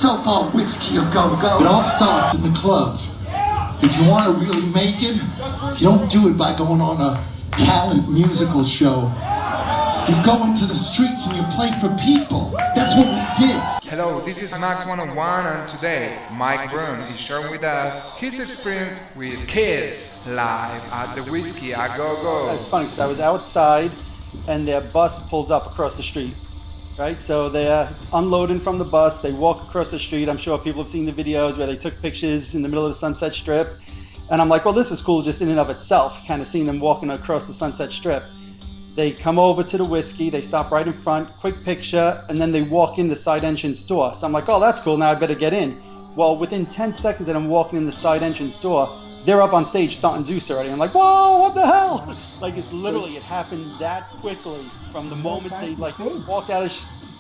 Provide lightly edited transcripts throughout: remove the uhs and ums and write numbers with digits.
so-called Whiskey A Go-Go. It all starts in the clubs. If you want to really make it, you don't do it by going on a talent musical show. You go into the streets and you play for people. That's what we did. Hello, this is Max 101, and today Mike Brunn is sharing with us his experience with Kiss live at the Whisky A Go-Go. It's funny because I was outside and their bus pulled up across the street. Right, so they're unloading from the bus, they walk across the street. I'm sure people have seen the videos where they took pictures in the middle of the Sunset Strip. And I'm like, well, this is cool just in and of itself, kind of seeing them walking across the Sunset Strip. They come over to the Whiskey, they stop right in front, quick picture, and then they walk in the side entrance door. So I'm like, oh, that's cool, now I better get in. Well, within 10 seconds that I'm walking in the side entrance door, they're up on stage starting Deuce already. I'm like, whoa, what the hell? Like, it's literally, it happened that quickly from the moment they walked out of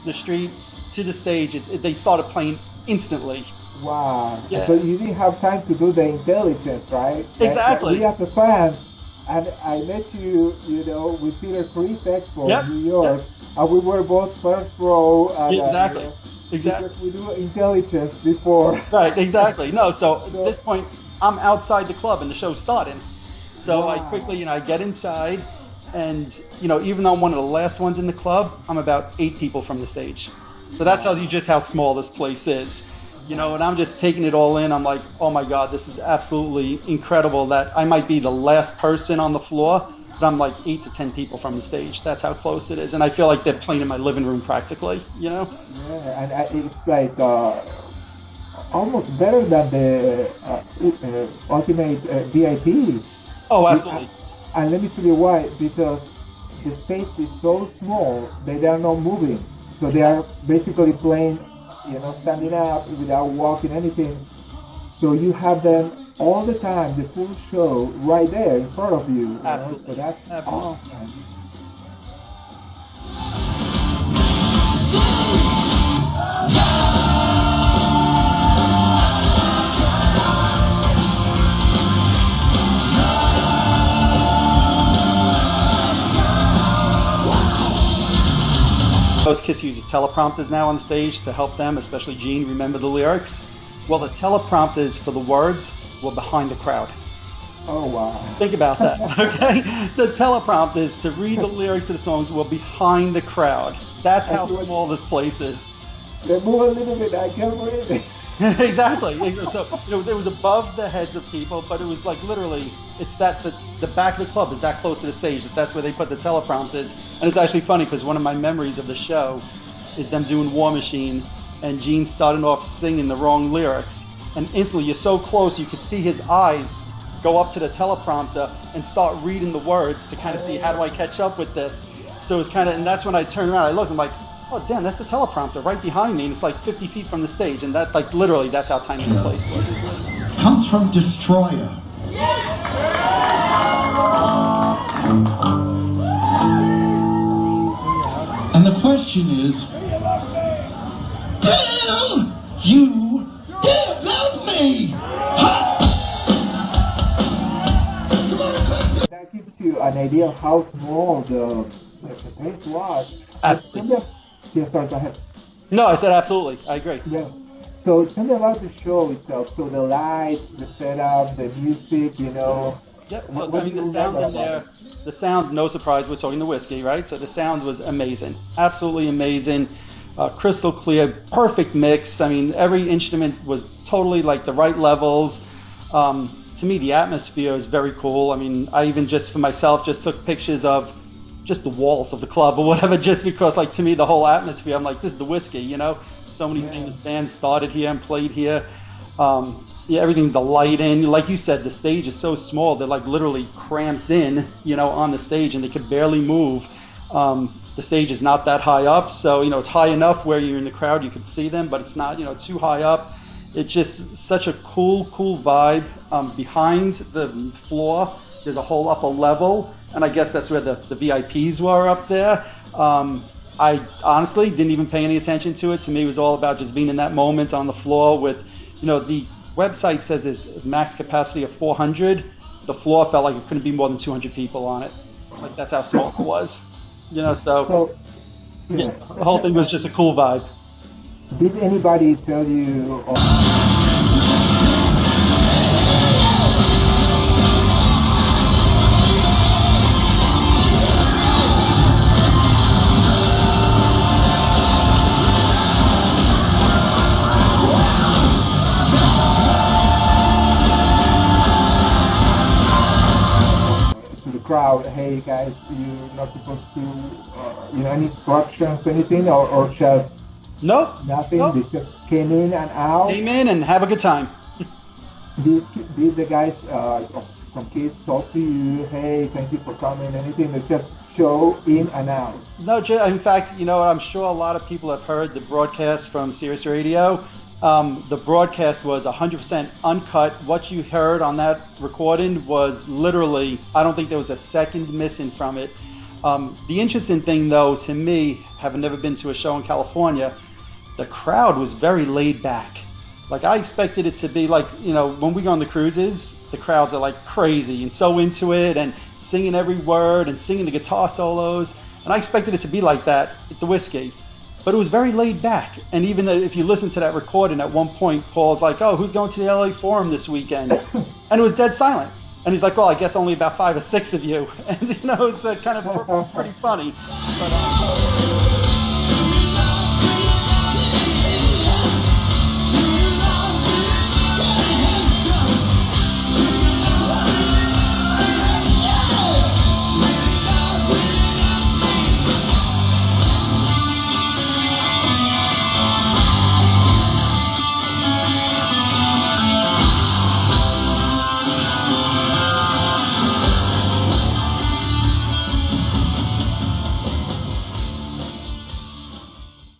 the street to the stage. They started playing instantly. Wow. Yeah. So you didn't have time to do the intelligence, right? Exactly. We as a fans, and I met you, with Peter Chris Expo in New York, and we were both first row. And, exactly. Because we do intelligence before. Right, exactly. No, so at this point, I'm outside the club and the show's starting. So I quickly, I get inside, and, even though I'm one of the last ones in the club, I'm about 8 people from the stage. So that tells you just how small this place is. And I'm just taking it all in. I'm like, oh my God, this is absolutely incredible that I might be the last person on the floor, but I'm like 8 to 10 people from the stage. That's how close it is. And I feel like they're playing in my living room practically, Yeah, and it's like almost better than the Ultimate VIP. Oh, absolutely. And let me tell you why, because the stage is so small that they are not moving. So they are basically playing, standing up without walking anything. So you have them all the time, the full show, right there in front of you. Absolutely. So that's awesome. Kiss uses teleprompters now on stage to help them, especially Gene, remember the lyrics. Well, the teleprompters for the words were behind the crowd. Oh, wow. Think about that, okay? The teleprompters to read the lyrics of the songs were behind the crowd. That's how small this place is. They move a little bit, I can't believe it. Exactly. So, it was above the heads of people, but it was like literally, it's that the back of the club is that close to the stage. That's where they put the teleprompters. And it's actually funny because one of my memories of the show is them doing War Machine, and Gene started off singing the wrong lyrics. And instantly, you're so close, you could see his eyes go up to the teleprompter and start reading the words to kind of see, how do I catch up with this? So it's kind of, and that's when I turned around, I looked, I'm like, oh damn, that's the teleprompter right behind me, and it's like 50 feet from the stage, and that, like, literally, that's how tiny the place was. Comes from Destroyer. And the question is, do you love me? That gives you an idea of how small the place was. Absolutely. Yeah, sorry, go ahead. No, I said absolutely. I agree. Yeah. So tell me about the show itself. So the lights, the setup, the music, Yep. So the sound in there, the sound, no surprise, we're talking the Whiskey, right? So the sound was amazing, absolutely amazing, crystal clear, perfect mix. I mean, every instrument was totally like the right levels. To me, the atmosphere is very cool. I mean, I even just for myself just took pictures of just the walls of the club or whatever, just because, like, to me, the whole atmosphere, I'm like, this is the Whiskey, So many famous bands started here and played here. Everything, the lighting, like you said, the stage is so small, they're like literally cramped in, on the stage, and they could barely move. The stage is not that high up, so, it's high enough where you're in the crowd, you could see them, but it's not, too high up. It's just such a cool vibe. Behind the floor, there's a whole upper level, and I guess that's where the VIPs were up there. I honestly didn't even pay any attention to it. To me, it was all about just being in that moment on the floor with, the website says there's max capacity of 400. The floor felt like it couldn't be more than 200 people on it. Like, that's how small it was. So yeah, the whole thing was just a cool vibe. Did anybody tell you? To the crowd, hey guys, you're not supposed to, any instructions, anything, or just Nope. nothing? Nope. They just came in and out. Came in and have a good time. Did the guys from Kiss talk to you? Hey, thank you for coming. Anything? They just show in and out. No, in fact, I'm sure a lot of people have heard the broadcast from Sirius Radio. The broadcast was 100% uncut. What you heard on that recording was literally, I don't think there was a second missing from it. The interesting thing, though, to me, having never been to a show in California, the crowd was very laid back. Like, I expected it to be like, when we go on the cruises, the crowds are like crazy and so into it and singing every word and singing the guitar solos. And I expected it to be like that at the Whiskey. But it was very laid back. And even if you listen to that recording, at one point, Paul's like, oh, who's going to the LA Forum this weekend? And it was dead silent. And he's like, well, I guess only about 5 or 6 of you. And, it's kind of pretty funny. But,